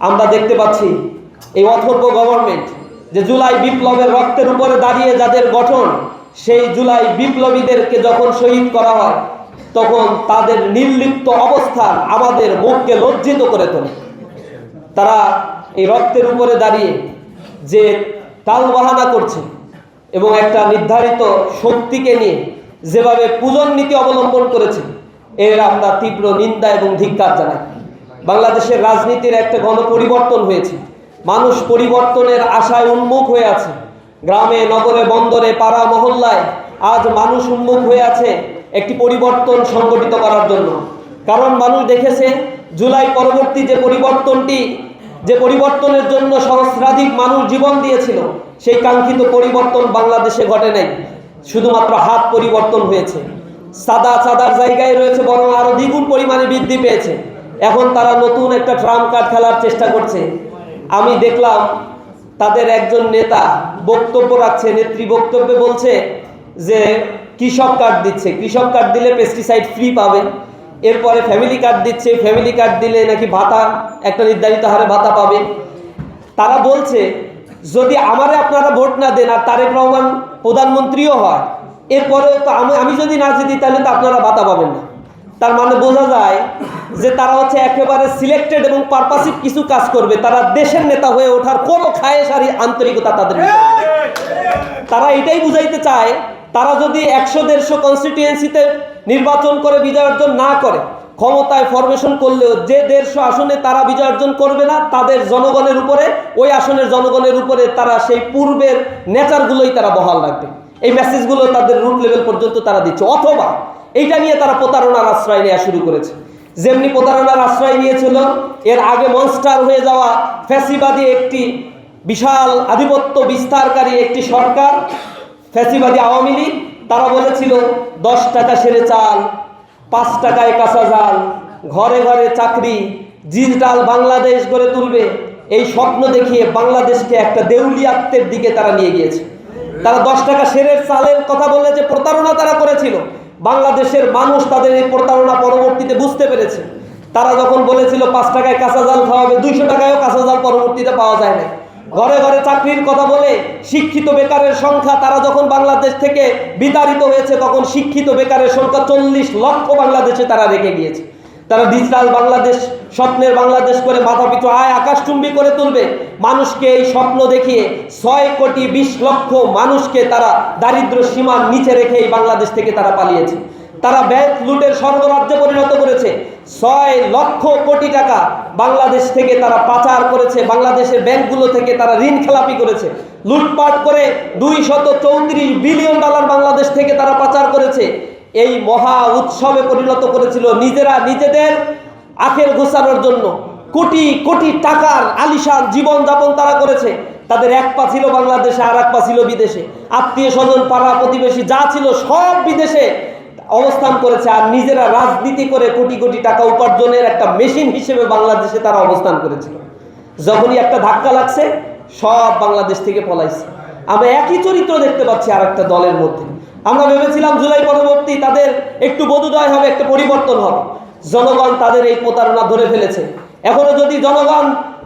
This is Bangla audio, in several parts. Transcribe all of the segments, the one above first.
আমরা দেখতে পাচ্ছি এই অথর্ব গভর্নমেন্ট যে জুলাই বিপ্লবের রক্তের উপরে দাঁড়িয়ে যাদের গঠন, সেই জুলাই বিপ্লবীদেরকে যখন শহীদ করা হয় তখন তাদের নির্লিপ্ত অবস্থান আমাদের মুখকে লজ্জিত করে তোলে। তারা এই রক্তের উপরে দাঁড়িয়ে যে টালবাহানা করছে এবং একটা নির্ধারিত শক্তিকে নিয়ে যেভাবে পূজন নীতি অবলম্বন করেছে, এর আমরা তীব্র নিন্দা এবং ধিক্কার জানাই। বাংলাদেশের রাজনীতির একটা গণপরিবর্তন হয়েছে, মানুষ পরিবর্তনের আশায় উন্মুখ হয়ে আছে। গ্রামে নগরে বন্দরে পাড়া মহল্লায় আজ মানুষ উন্মুখ হয়ে আছে একটি পরিবর্তন সংগঠিত করার জন্য। কারণ মানুষ দেখেছে জুলাই পরবর্তী যে পরিবর্তনের জন্য সহস্রাধিক মানুষ জীবন দিয়েছিল, সেই কাঙ্ক্ষিত পরিবর্তন বাংলাদেশে ঘটে নাই, শুধুমাত্র হাত পরিবর্তন হয়েছে। চাঁদার জায়গায় রয়েছে, বরং আরো দ্বিগুণ পরিমাণে বৃদ্ধি পেয়েছে। এখন তারা নতুন একটা ট্রাম্প কার্ড খেলার চেষ্টা করছে। আমি দেখলাম তাদের একজন নেতা বক্তব্য রাখছে, নেত্রী বক্তব্যে বলছে যে কৃষক কার্ড দিচ্ছে, কৃষক কার্ড দিলে পেস্টিসাইড ফ্রি পাবে। এরপরে ফ্যামিলি কার্ড দিচ্ছে, ফ্যামিলি কার্ড দিলে নাকি ভাতা, একটা নির্ধারিত হারে ভাতা পাবে। তারা বলছে যদি আমারে আপনারা ভোট না দেন আর তারেক রহমান প্রধানমন্ত্রীও হয়, এরপরেও তো আমি যদি না জিতি তাহলে তো আপনারা ভাতা পাবেন না। তার মানে বোঝা যায় যে তারা হচ্ছে একেবারে সিলেক্টেড এবং পারপাসিভ কিছু কাজ করবে। তারা দেশের নেতা হয়ে ওঠার কোনো খায়েশ আর আন্তরিকতা তাদের নেই। তারা এটাই বুঝাইতে চায়, তারা যদি 100-150 কনস্টিটিউয়েন্সিতে নির্বাচন করে বিজয় অর্জন না করে, ক্ষমতায় ফরমেশন করলেও যে 150 আসনে তারা বিজয় অর্জন করবে না, তাদের জনগণের উপরে, ওই আসনের জনগণের উপরে তারা সেই পূর্বের নেচারগুলোই তারা বহাল রাখবে। এই মেসেজগুলো তাদের রুট লেভেল পর্যন্ত তারা দিচ্ছে। অথবা এইটা নিয়ে তারা প্রতারণার আশ্রয় নেওয়া শুরু করেছে। যেমনি প্রতারণার আশ্রয় নিয়েছিল এর আগে মনস্টার হয়ে যাওয়া ফ্যাসিবাদী একটি বিশাল আধিপত্য বিস্তারকারী একটি সরকার, ফ্যাসিবাদী আওয়ামী লীগ। তারা বলেছিল 10 টাকা সেরে চাল, 5 টাকায় কাঁচা জাল, ঘরে ঘরে চাকরি, ডিজিটাল বাংলাদেশ গড়ে তুলবে। এই স্বপ্ন দেখিয়ে বাংলাদেশকে একটা দেউলিয়াত্বের দিকে তারা নিয়ে গিয়েছে। তারা 10 টাকা সেরের চালের কথা বলে যে প্রতারণা তারা করেছিল, বাংলাদেশের মানুষ তাদের এই প্রতারণা পরবর্তীতে বুঝতে পেরেছে। তারা যখন বলেছিল 5 টাকায় কাঁচা জাল খাওয়াবে, 200 টাকায়ও কাঁচা জাল পরবর্তীতে পাওয়া যায় না। ঘরে ঘরে চাকরির কথা বলে শিক্ষিত বেকারের সংখ্যা, তারা যখন বাংলাদেশ থেকে বিতাড়িত হয়েছে তখন শিক্ষিত বেকারের সংখ্যা 40 লক্ষ বাংলাদেশে তারা রেখে গিয়েছে। তারা ডিজিটাল বাংলাদেশ, স্বপ্নের বাংলাদেশ করে মাথাপিছু আয় আকাশচুম্বী করে তুলবে। মানুষকে এই স্বপ্ন দেখিয়ে 6 কোটি 20 লক্ষ মানুষকে তারা দারিদ্র সীমার নিচে রেখে এই বাংলাদেশ থেকে তারা পালিয়েছে। তারা ব্যাংক লুটের স্বর্গরাজ্যে পরিণত করেছে। 6 লক্ষ কোটি টাকা বাংলাদেশ থেকে তারা পাচার করেছে, বাংলাদেশের ব্যাংকগুলো থেকে তারা ঋণ খেলাপি করেছে, লুটপাট করে $234 বিলিয়ন বাংলাদেশ থেকে তারা পাচার করেছে। এই মহা উৎসবে পরিণত করেছিল। নিজেদের আখের গোছানোর জন্য কোটি কোটি টাকার আলিশান জীবনযাপন তারা করেছে। তাদের এক পা ছিল বাংলাদেশে, আর এক পা ছিল বিদেশে। আত্মীয় স্বজন, পাড়া প্রতিবেশী যা ছিল সব বিদেশে অবস্থান করেছে, আর নিজেরা রাজনীতি করে কোটি কোটি টাকা উপার্জনের একটা মেশিন হিসেবে বাংলাদেশে তারা অবস্থান করেছিল। যখনই একটা ধাক্কা লাগছে সব বাংলাদেশ থেকে পলাইছে। আমরা একই চরিত্র দেখতে পাচ্ছি আর একটা দলের মধ্যে। আমরা ভেবেছিলাম জুলাই পরবর্তী তাদের একটু বোধোদয় হবে, একটা পরিবর্তন হবে। জনগণ তাদের এই প্রতারণা ধরে ফেলেছে। এখনো যদি জনগণ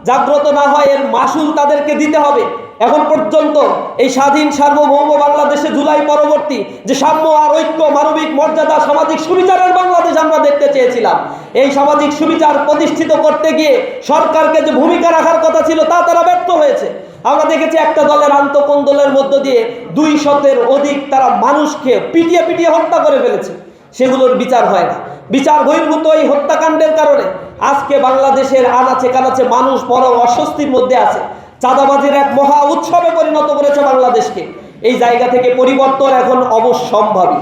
জাগ্রত না হয়, এর মাসুল তাদেরকে দিতে হবে। এখন পর্যন্ত এই স্বাধীন সার্বভৌম বাংলাদেশে জুলাই পরবর্তী যে সাম্য আর ঐক্য, মানবিক মর্যাদা, সামাজিক সুবিচারের বাংলাদেশ আমরা দেখতে চেয়েছিলাম, এই সামাজিক সুবিচার প্রতিষ্ঠিত করতে গিয়ে সরকারকে যে ভূমিকা রাখার কথা ছিল তা তারা ব্যর্থ হয়েছে। আমরা দেখেছি একটা দলের আন্তঃকোন্দলের মধ্য দিয়ে 200-এর অধিক তারা মানুষকে পিটিয়ে হত্যা করে ফেলেছে। সেগুলোর বিচার হয় না। বিচার বহির্ভূত এই হত্যাকাণ্ডের কারণে আজকে বাংলাদেশের আনাচে কানাচে মানুষ বড় অস্বস্তির মধ্যে আছে। চাঁদাবাজির এক মহা উৎসবে পরিণত করেছে বাংলাদেশকে। এই জায়গা থেকে পরিবর্তন এখন অবশ্যম্ভাবী।